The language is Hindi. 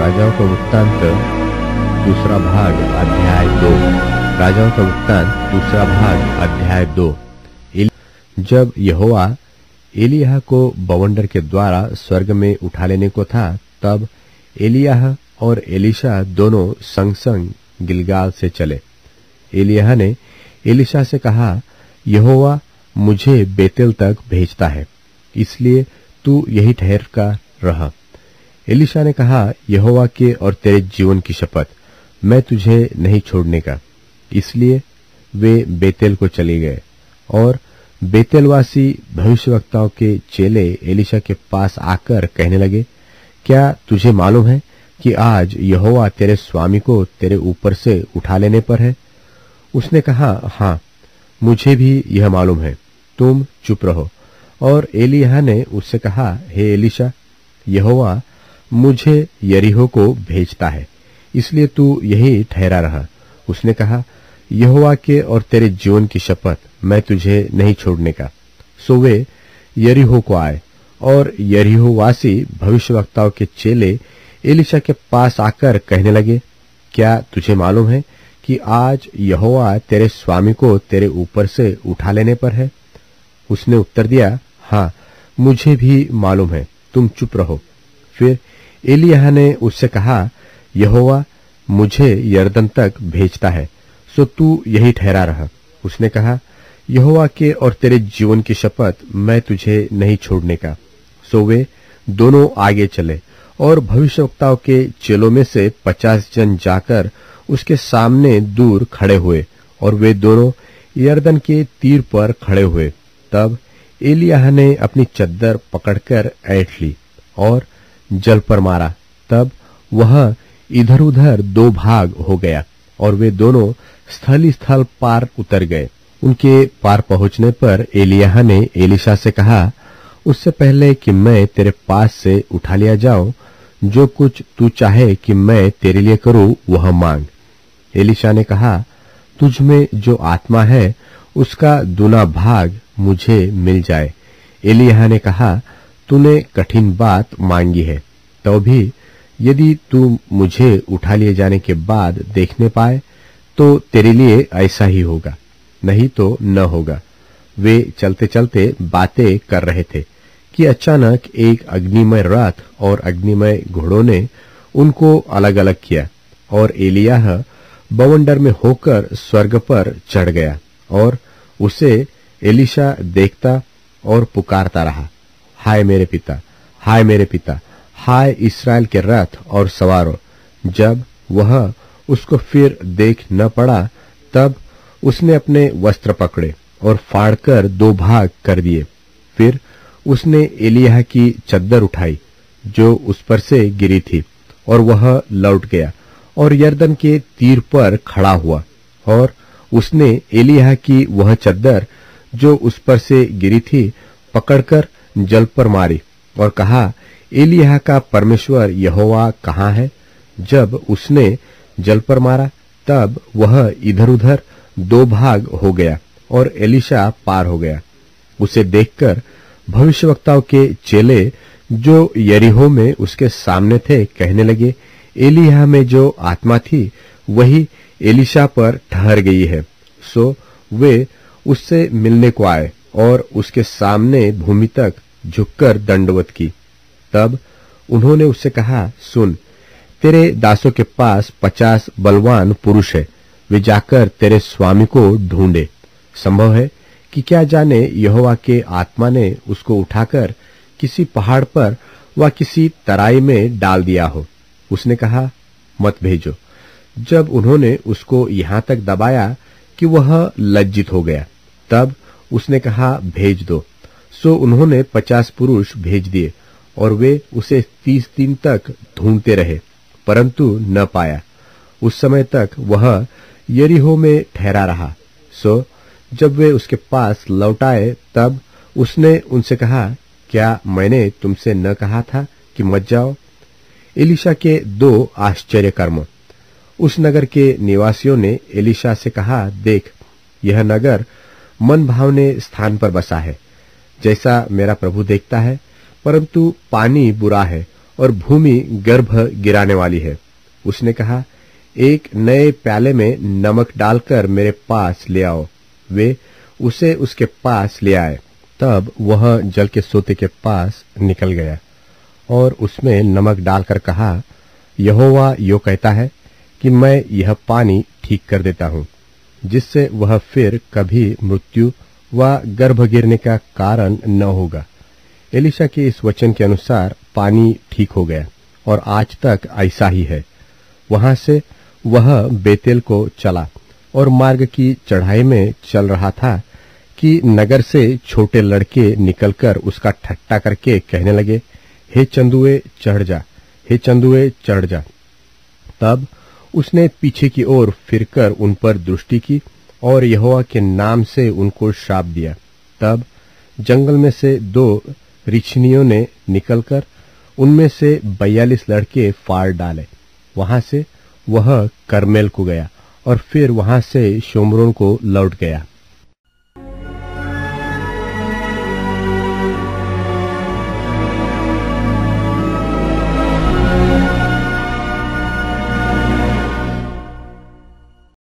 राजाओं का वृत्तांत दूसरा भाग अध्याय 2। राजाओं का वृत्तांत दूसरा भाग अध्याय 2। जब यहोवा एलिय्याह को बवंडर के द्वारा स्वर्ग में उठा लेने को था, तब एलिय्याह और एलीशा दोनों संग संग गिलगाल से चले। एलिय्याह ने एलीशा से कहा, यहोवा मुझे बेतेल तक भेजता है, इसलिए तू यही ठहर कर रह। एलीशा ने कहा, यहोवा के और तेरे जीवन की शपथ, मैं तुझे नहीं छोड़ने का। इसलिए वे बेतेल को चले गए। और बेतेलवासी भविष्यवक्ताओं के चेले एलीशा के पास आकर कहने लगे, क्या तुझे मालूम है कि आज यहोवा तेरे स्वामी को तेरे ऊपर से उठा लेने पर है? उसने कहा, हाँ, मुझे भी यह मालूम है, तुम चुप रहो। और एलिय्याह ने उससे कहा, हे एलीशा, यहोवा मुझे यरीहो को भेजता है, इसलिए तू यही ठहरा रहा। उसने कहा, यहोवा के और तेरे जीवन की शपथ, मैं तुझे नहीं छोड़ने का। सो वे यरीहो को आए। और यरीहोवासी भविष्यवक्ताओं के चेले एलीशा के पास आकर कहने लगे, क्या तुझे मालूम है कि आज यहोवा तेरे स्वामी को तेरे ऊपर से उठा लेने पर है? उसने उत्तर दिया, हाँ, मुझे भी मालूम है, तुम चुप रहो। फिर एलिय्याह ने उससे कहा, यहोवा मुझे यरदन तक भेजता है, सो तू यही ठहरा रहा। उसने कहा, यहोवा के और तेरे जीवन की शपथ, मैं तुझे नहीं छोड़ने का। सो वे दोनों आगे चले। और भविष्यवक्ताओं के चेलों में से 50 जन जाकर उसके सामने दूर खड़े हुए, और वे दोनों यरदन के तीर पर खड़े हुए। तब एलिय्याह ने अपनी चद्दर पकड़कर ऐंठ ली और जल पर मारा। तब वह इधर उधर दो भाग हो गया, और वे दोनों स्थल ही स्थल पार उतर गए। उनके पार पहुंचने पर एलिय्याह ने एलीशा से कहा, उससे पहले कि मैं तेरे पास से उठा लिया जाऊं, जो कुछ तू चाहे कि मैं तेरे लिए करूं, वह मांग। एलीशा ने कहा, तुझ में जो आत्मा है उसका दूना भाग मुझे मिल जाए। एलिय्याह ने कहा, तूने कठिन बात मांगी है, तो भी यदि तू मुझे उठा लिए जाने के बाद देखने पाए तो तेरे लिए ऐसा ही होगा, नहीं तो न होगा। वे चलते चलते बातें कर रहे थे कि अचानक एक अग्निमय रथ और अग्निमय घोड़ों ने उनको अलग अलग किया, और एलिय्याह बवंडर में होकर स्वर्ग पर चढ़ गया। और उसे एलीशा देखता और पुकारता रहा, हाय मेरे पिता, हाय मेरे पिता, हाय इस्राएल के रथ और सवारों। जब वह उसको फिर देख न पड़ा, तब उसने अपने वस्त्र पकड़े और फाड़कर दो भाग कर दिए। फिर उसने एलिय्याह की चद्दर उठाई जो उस पर से गिरी थी, और वह लौट गया और यरदन के तीर पर खड़ा हुआ। और उसने एलिय्याह की वह चद्दर जो उस पर से गिरी थी पकड़कर जल पर मारी और कहा, एलिय्याह का परमेश्वर यहोवा कहाँ है? जब उसने जल पर मारा, तब वह इधर उधर दो भाग हो गया और एलीशा पार हो गया। उसे देखकर भविष्यवक्ताओं के चेले जो यरीहो में उसके सामने थे कहने लगे, एलिय्याह में जो आत्मा थी वही एलीशा पर ठहर गई है। सो वे उससे मिलने को आए और उसके सामने भूमि तक झुककर दंडवत की। तब उन्होंने उससे कहा, सुन, तेरे दासों के पास 50 बलवान पुरुष है, वे जाकर तेरे स्वामी को ढूंढे। संभव है कि क्या जाने यहोवा के आत्मा ने उसको उठाकर किसी पहाड़ पर व किसी तराई में डाल दिया हो। उसने कहा, मत भेजो। जब उन्होंने उसको यहां तक दबाया कि वह लज्जित हो गया, तब उसने कहा, भेज दो। सो उन्होंने 50 पुरुष भेज दिए, और वे उसे 30 दिन तक ढूंढते रहे, परंतु न पाया। उस समय तक वह यरीहो में ठहरा रहा। सो जब वे उसके पास लौट आए, तब उसने उनसे कहा, क्या मैंने तुमसे न कहा था कि मत जाओ? एलीशा के 2 आश्चर्य कर्म। उस नगर के निवासियों ने एलीशा से कहा, देख, यह नगर मन भावने स्थान पर बसा है, जैसा मेरा प्रभु देखता है, परंतु पानी बुरा है और भूमि गर्भ गिराने वाली है। उसने कहा, एक नए प्याले में नमक डालकर मेरे पास ले आओ। वे उसे उसके पास ले आए। तब वह जल के सोते के पास निकल गया और उसमें नमक डालकर कहा, यहोवा यो कहता है कि मैं यह पानी ठीक कर देता हूं, जिससे वह फिर कभी मृत्यु व गर्भ गिरने का कारण न होगा। एलिशा के इस वचन के अनुसार पानी ठीक हो गया और आज तक ऐसा ही है। वहां से वह बेतेल को चला और मार्ग की चढ़ाई में चल रहा था कि नगर से छोटे लड़के निकलकर उसका ठट्टा करके कहने लगे, हे चंदुए चढ़ जा, हे चंदुए चढ़ जा। तब उसने पीछे की ओर फिरकर उन पर दृष्टि की और यहोवा के नाम से उनको श्राप दिया। तब जंगल में से 2 रिछनियों ने निकलकर उनमें से 42 लड़के फाड़ डाले। वहां से वह करमेल को गया और फिर वहां से शोमरोन को लौट गया।